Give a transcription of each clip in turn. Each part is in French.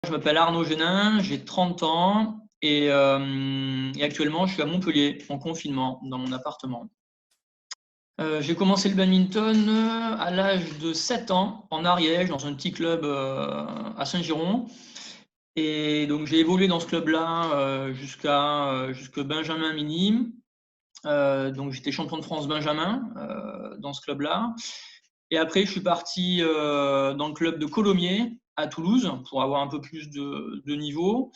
Je m'appelle Arnaud Genin, j'ai 30 ans et actuellement je suis à Montpellier en confinement dans mon appartement. J'ai commencé le badminton à l'âge de 7 ans en Ariège dans un petit club à Saint-Girons et donc j'ai évolué dans ce club-là jusque Benjamin minime. Donc j'étais champion de France Benjamin dans ce club-là. Et après, je suis parti dans le club de Colomiers à Toulouse pour avoir un peu plus de niveau.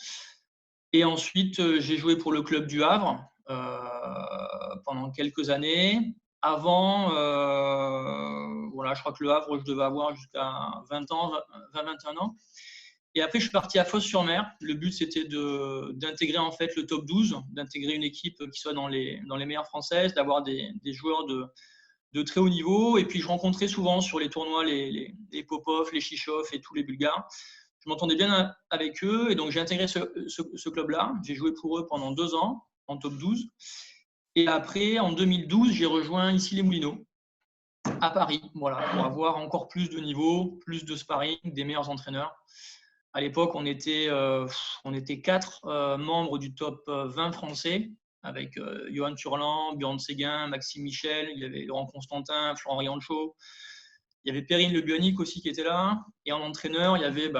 Et ensuite, j'ai joué pour le club du Havre pendant quelques années. Avant, voilà, je crois que le Havre, je devais avoir jusqu'à 20 ans, 20-21 ans. Et après, je suis parti à Fos-sur-Mer. Le but, c'était d'intégrer en fait le top 12, d'intégrer une équipe qui soit dans les meilleures françaises, d'avoir des joueurs de très haut niveau. Et puis, je rencontrais souvent sur les tournois les Popov, les Chichov et tous les Bulgares. Je m'entendais bien avec eux. Et donc, j'ai intégré ce club-là. J'ai joué pour eux pendant 2 ans en top 12. Et après, en 2012, j'ai rejoint ici les Moulineaux à Paris, voilà, pour avoir encore plus de niveau, plus de sparring, des meilleurs entraîneurs. À l'époque, on était 4 membres du top 20 français, avec Johan Turlan, Björn Séguin, Maxime Michel, il y avait Laurent Constantin, Florent Riancho, il y avait Perrine Le Bionic aussi qui était là. Et en entraîneur, il y avait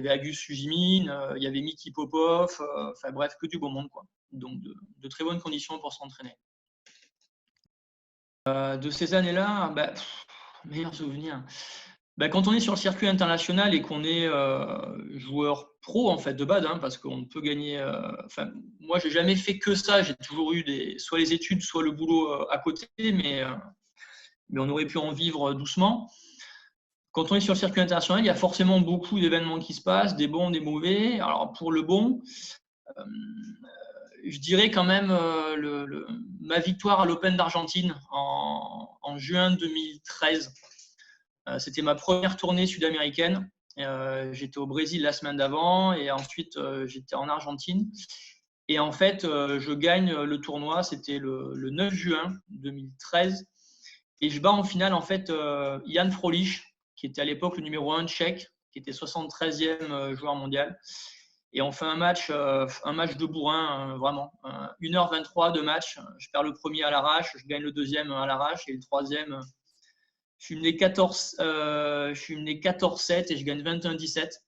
Agus Sujimine, il y avait Miki Popov, enfin bref, que du beau monde, quoi. Donc de très bonnes conditions pour s'entraîner. De ces années-là, meilleurs souvenirs. Quand on est sur le circuit international et qu'on est joueur pro en fait de base, parce qu'on peut gagner. Moi, j'ai jamais fait que ça. J'ai toujours eu soit les études, soit le boulot à côté, mais on aurait pu en vivre doucement. Quand on est sur le circuit international, il y a forcément beaucoup d'événements qui se passent, des bons, des mauvais. Alors pour le bon, je dirais quand même ma victoire à l'Open d'Argentine en juin 2013. C'était ma première tournée sud-américaine. J'étais au Brésil la semaine d'avant et ensuite j'étais en Argentine. Et en fait, je gagne le tournoi, c'était le 9 juin 2013. Et je bats en finale en fait Jan Frolich, qui était à l'époque le numéro 1 tchèque, qui était 73e joueur mondial. Et on fait un match de bourrin, vraiment. 1h23 de match. Je perds le premier à l'arrache, je gagne le deuxième à l'arrache et le troisième, je suis mené 14-7 et je gagne 21-17.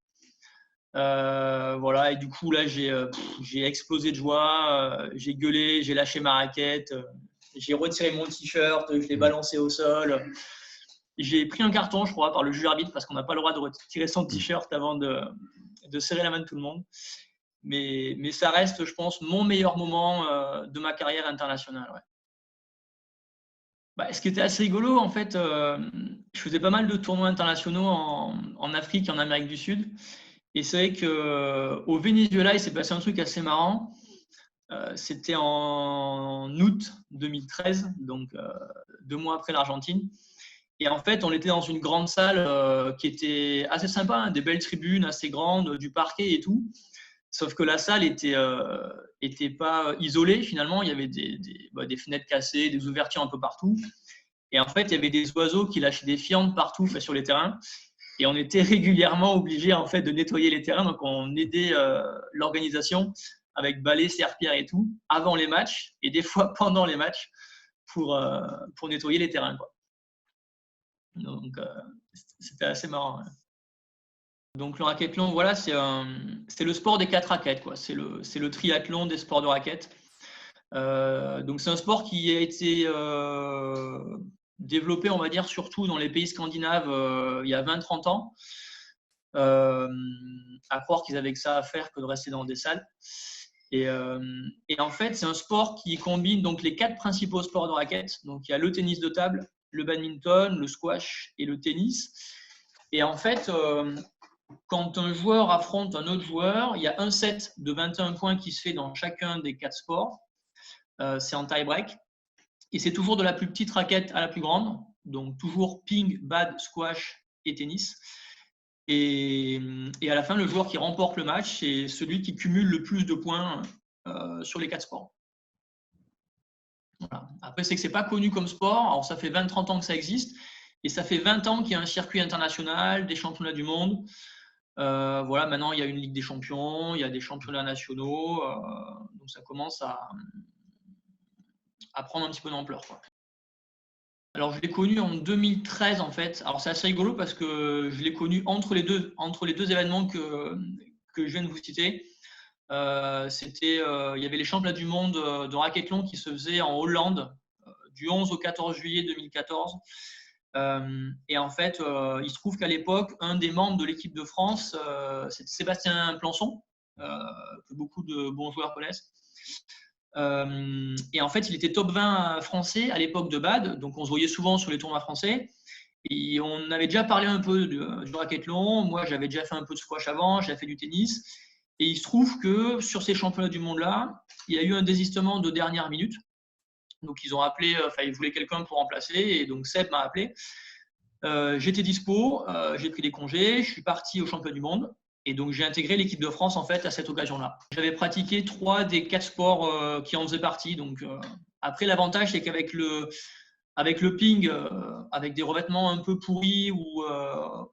Voilà, et du coup, là, j'ai explosé de joie, j'ai gueulé, j'ai lâché ma raquette, j'ai retiré mon t-shirt, je l'ai balancé au sol. J'ai pris un carton, je crois, par le juge arbitre parce qu'on n'a pas le droit de retirer son t-shirt avant de serrer la main de tout le monde. Mais ça reste, je pense, mon meilleur moment de ma carrière internationale. Ouais. Ce qui était assez rigolo, en fait, je faisais pas mal de tournois internationaux en Afrique et en Amérique du Sud. Et c'est vrai qu'au Venezuela, il s'est passé un truc assez marrant. C'était en août 2013, donc 2 mois après l'Argentine. Et en fait, on était dans une grande salle qui était assez sympa, des belles tribunes assez grandes, du parquet et tout. Sauf que la salle était pas isolée finalement. Il y avait des fenêtres cassées, des ouvertures un peu partout. Et en fait, il y avait des oiseaux qui lâchaient des fientes partout sur les terrains. Et on était régulièrement obligé en fait de nettoyer les terrains. Donc on aidait l'organisation avec balais, serpillères et tout avant les matchs et des fois pendant les matchs pour nettoyer les terrains, quoi. Donc c'était assez marrant. Ouais. Donc le racquethlon, voilà, c'est le sport des 4 raquettes, quoi. C'est le triathlon des sports de raquettes. Donc c'est un sport qui a été développé, on va dire, surtout dans les pays scandinaves il y a 20-30 ans. À croire qu'ils avaient que ça à faire que de rester dans des salles. Et en fait, c'est un sport qui combine donc les 4 principaux sports de raquettes. Donc il y a le tennis de table, le badminton, le squash et le tennis. Et en fait, quand un joueur affronte un autre joueur, il y a un set de 21 points qui se fait dans chacun des 4 sports. C'est en tie-break. Et c'est toujours de la plus petite raquette à la plus grande. Donc toujours ping, bad, squash et tennis. Et à la fin, le joueur qui remporte le match, c'est celui qui cumule le plus de points sur les 4 sports. Voilà. Après, c'est que ce n'est pas connu comme sport. Alors, ça fait 20-30 ans que ça existe. Et ça fait 20 ans qu'il y a un circuit international, des championnats du monde. Voilà, maintenant, il y a une Ligue des champions, il y a des championnats nationaux. Donc, ça commence à prendre un petit peu d'ampleur, quoi. Alors, je l'ai connu en 2013, en fait. Alors, c'est assez rigolo parce que je l'ai connu entre les deux événements que je viens de vous citer. Il y avait les championnats du monde de racquethlon qui se faisaient en Hollande du 11 au 14 juillet 2014. Et en fait, il se trouve qu'à l'époque, un des membres de l'équipe de France, c'était Sébastien Plançon, que beaucoup de bons joueurs connaissent. Et en fait, il était top 20 français à l'époque de BAD, donc on se voyait souvent sur les tournois français. Et on avait déjà parlé un peu du racquethlon. Moi, j'avais déjà fait un peu de squash avant, j'avais fait du tennis. Et il se trouve que sur ces championnats du monde-là, il y a eu un désistement de dernière minute. Donc, ils ont appelé, ils voulaient quelqu'un pour remplacer. Et donc, Seb m'a appelé. J'étais dispo, j'ai pris des congés, je suis parti au championnat du monde. Et donc, j'ai intégré l'équipe de France en fait à cette occasion-là. J'avais pratiqué 3 des 4 sports qui en faisaient partie. Donc, après, l'avantage, c'est qu'avec le ping, avec des revêtements un peu pourris, où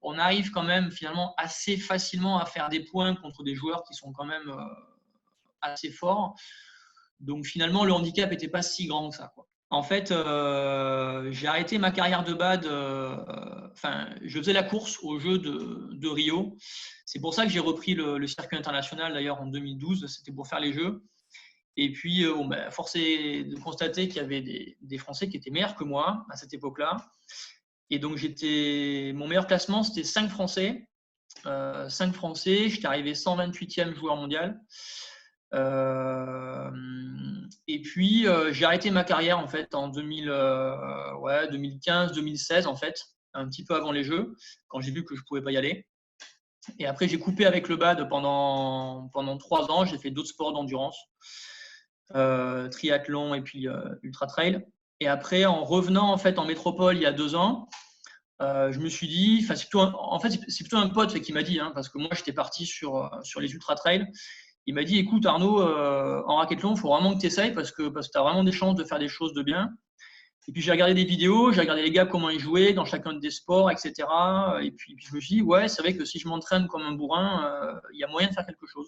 on arrive quand même finalement assez facilement à faire des points contre des joueurs qui sont quand même assez forts. Donc finalement, le handicap n'était pas si grand que ça, quoi. En fait, j'ai arrêté ma carrière de BAD. Je faisais la course aux Jeux de Rio. C'est pour ça que j'ai repris le circuit international d'ailleurs en 2012. C'était pour faire les Jeux. Et puis, force est de constater qu'il y avait des Français qui étaient meilleurs que moi à cette époque-là. Et donc, mon meilleur classement, c'était 5 Français. 5 Français, j'étais arrivé 128e joueur mondial. Et puis, j'ai arrêté ma carrière en fait en 2015-2016 en fait, un petit peu avant les Jeux, quand j'ai vu que je ne pouvais pas y aller. Et après, j'ai coupé avec le BAD pendant 3 ans. J'ai fait d'autres sports d'endurance. Triathlon et puis ultra trail. Et après, en revenant en fait en métropole il y a 2 ans, je me suis dit, c'est plutôt un pote qui m'a dit, parce que moi j'étais parti sur les ultra trail. Il m'a dit, écoute Arnaud, en racquethlon, il faut vraiment que tu essayes parce que tu as vraiment des chances de faire des choses de bien. Et puis j'ai regardé des vidéos, j'ai regardé les gars comment ils jouaient dans chacun des sports, etc. Et puis je me suis dit, ouais, c'est vrai que si je m'entraîne comme un bourrin, il y a moyen de faire quelque chose.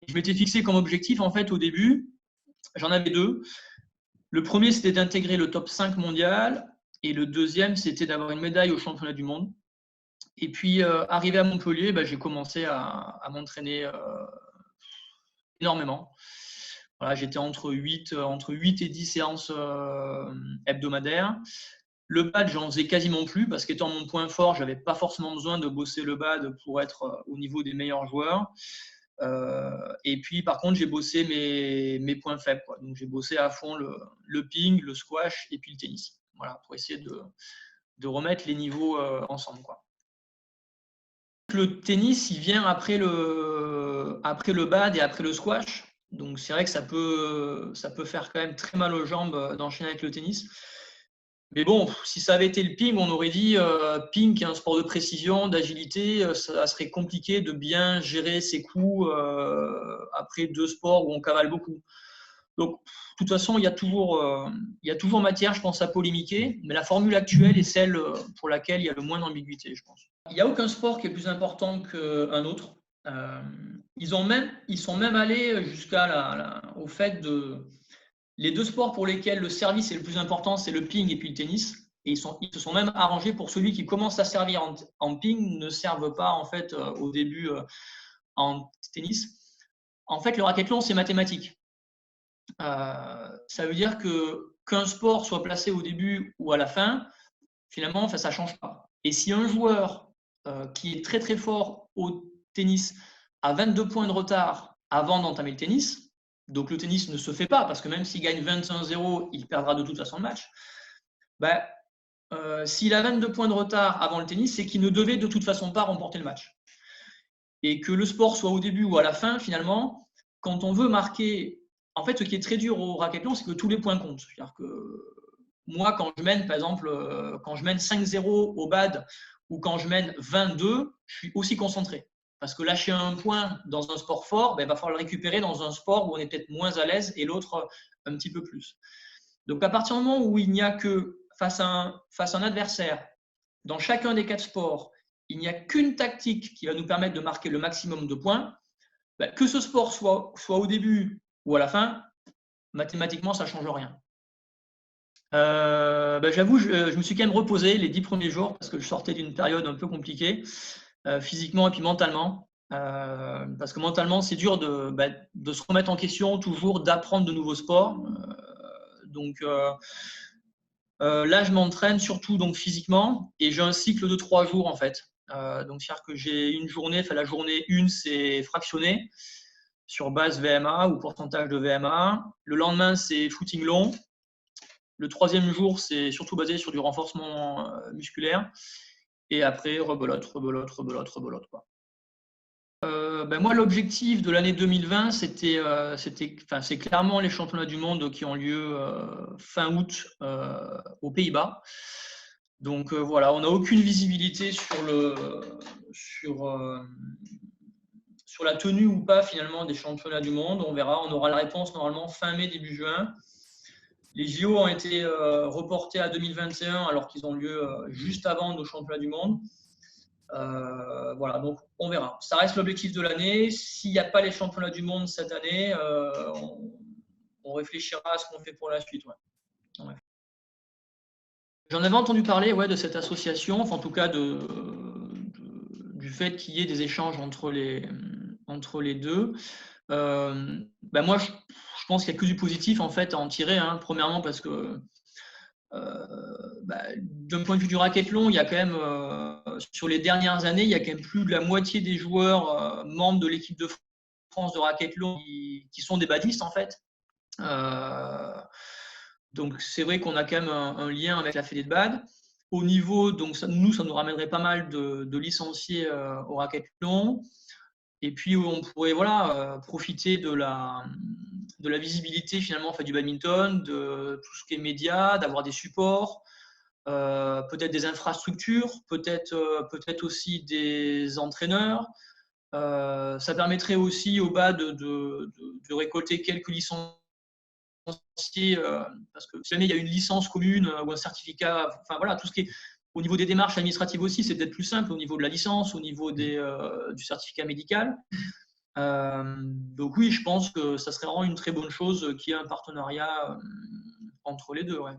Et je m'étais fixé comme objectif en fait au début. J'en avais 2. Le premier, c'était d'intégrer le top 5 mondial. Et le deuxième, c'était d'avoir une médaille au championnat du monde. Et puis, arrivé à Montpellier, j'ai commencé à m'entraîner énormément. Voilà, j'étais entre 8 et 10 séances hebdomadaires. Le BAD, j'en faisais quasiment plus parce qu'étant mon point fort, je n'avais pas forcément besoin de bosser le BAD pour être au niveau des meilleurs joueurs. Et puis, par contre, j'ai bossé mes points faibles, quoi. Donc, j'ai bossé à fond le ping, le squash et puis le tennis. Voilà, pour essayer de remettre les niveaux ensemble, quoi. Le tennis, il vient après le BAD et après le squash. Donc, c'est vrai que ça peut faire quand même très mal aux jambes d'enchaîner avec le tennis. Mais bon, si ça avait été le ping, on aurait dit ping, qui est un sport de précision, d'agilité, ça serait compliqué de bien gérer ses coups après 2 sports où on cavale beaucoup. Donc, de toute façon, il y a toujours matière, je pense, à polémiquer, mais la formule actuelle est celle pour laquelle il y a le moins d'ambiguïté, je pense. Il n'y a aucun sport qui est plus important qu'un autre. Ils sont même allés au fait de… Les 2 sports pour lesquels le service est le plus important, c'est le ping et puis le tennis. Et ils se sont même arrangés pour celui qui commence à servir en ping ne serve pas en fait au début en tennis. En fait, le racquethlon, c'est mathématique. Ça veut dire qu'un sport soit placé au début ou à la fin, finalement, ça ne change pas. Et si un joueur qui est très très fort au tennis a 22 points de retard avant d'entamer le tennis, donc le tennis ne se fait pas, parce que même s'il gagne 21-0, il perdra de toute façon le match. S'il a 22 points de retard avant le tennis, c'est qu'il ne devait de toute façon pas remporter le match. Et que le sport soit au début ou à la fin, finalement, quand on veut marquer… En fait, ce qui est très dur au racquethlon, c'est que tous les points comptent. C'est-à-dire que moi, quand je mène, par exemple, quand je mène 5-0 au BAD ou quand je mène 22, je suis aussi concentré. Parce que lâcher un point dans un sport fort, il va falloir le récupérer dans un sport où on est peut-être moins à l'aise et l'autre un petit peu plus. Donc, à partir du moment où il n'y a que face à un adversaire, dans chacun des 4 sports, il n'y a qu'une tactique qui va nous permettre de marquer le maximum de points, que ce sport soit au début ou à la fin, mathématiquement, ça ne change rien. J'avoue, je me suis quand même reposé les 10 premiers jours parce que je sortais d'une période un peu compliquée, physiquement et puis mentalement. Parce que mentalement, c'est dur de se remettre en question, toujours d'apprendre de nouveaux sports. Là, je m'entraîne surtout donc physiquement et j'ai un cycle de 3 jours en fait. Donc, c'est-à-dire que j'ai une journée, la journée 1, c'est fractionné sur base VMA ou pourcentage de VMA. Le lendemain, c'est footing long. Le 3e jour, c'est surtout basé sur du renforcement musculaire. Et après, rebelote, rebelote, rebelote, rebelote, quoi. Moi, l'objectif de l'année 2020, c'est clairement les championnats du monde qui ont lieu fin août aux Pays-Bas. Donc voilà, on n'a aucune visibilité sur la tenue ou pas finalement des championnats du monde. On verra, on aura la réponse normalement fin mai, début juin. Les JO ont été reportés à 2021 alors qu'ils ont lieu juste avant nos championnats du monde. Voilà, donc on verra. Ça reste l'objectif de l'année. S'il n'y a pas les championnats du monde cette année, on réfléchira à ce qu'on fait pour la suite. Ouais. J'en avais entendu parler de cette association, enfin, en tout cas du fait qu'il y ait des échanges entre les deux. Moi, je pense qu'il n'y a que du positif en fait à en tirer. Premièrement, parce que d'un point de vue du racquethlon, il y a quand même, sur les dernières années, il y a quand même plus de la moitié des joueurs membres de l'équipe de France de racquethlon qui sont des badistes en fait. Donc c'est vrai qu'on a quand même un lien avec la fédé de bad. Au niveau, donc ça nous ramènerait pas mal de licenciés au racquethlon. Et puis on pourrait profiter de la visibilité finalement du badminton, de tout ce qui est médias, d'avoir des supports, peut-être des infrastructures, peut-être aussi des entraîneurs. Ça permettrait aussi au bas de récolter quelques licenciés, parce que si jamais il y a une licence commune ou un certificat, tout ce qui est au niveau des démarches administratives aussi, c'est peut-être plus simple au niveau de la licence, au niveau du certificat médical. Donc oui, je pense que ça serait vraiment une très bonne chose qu'il y ait un partenariat entre les deux. Ouais.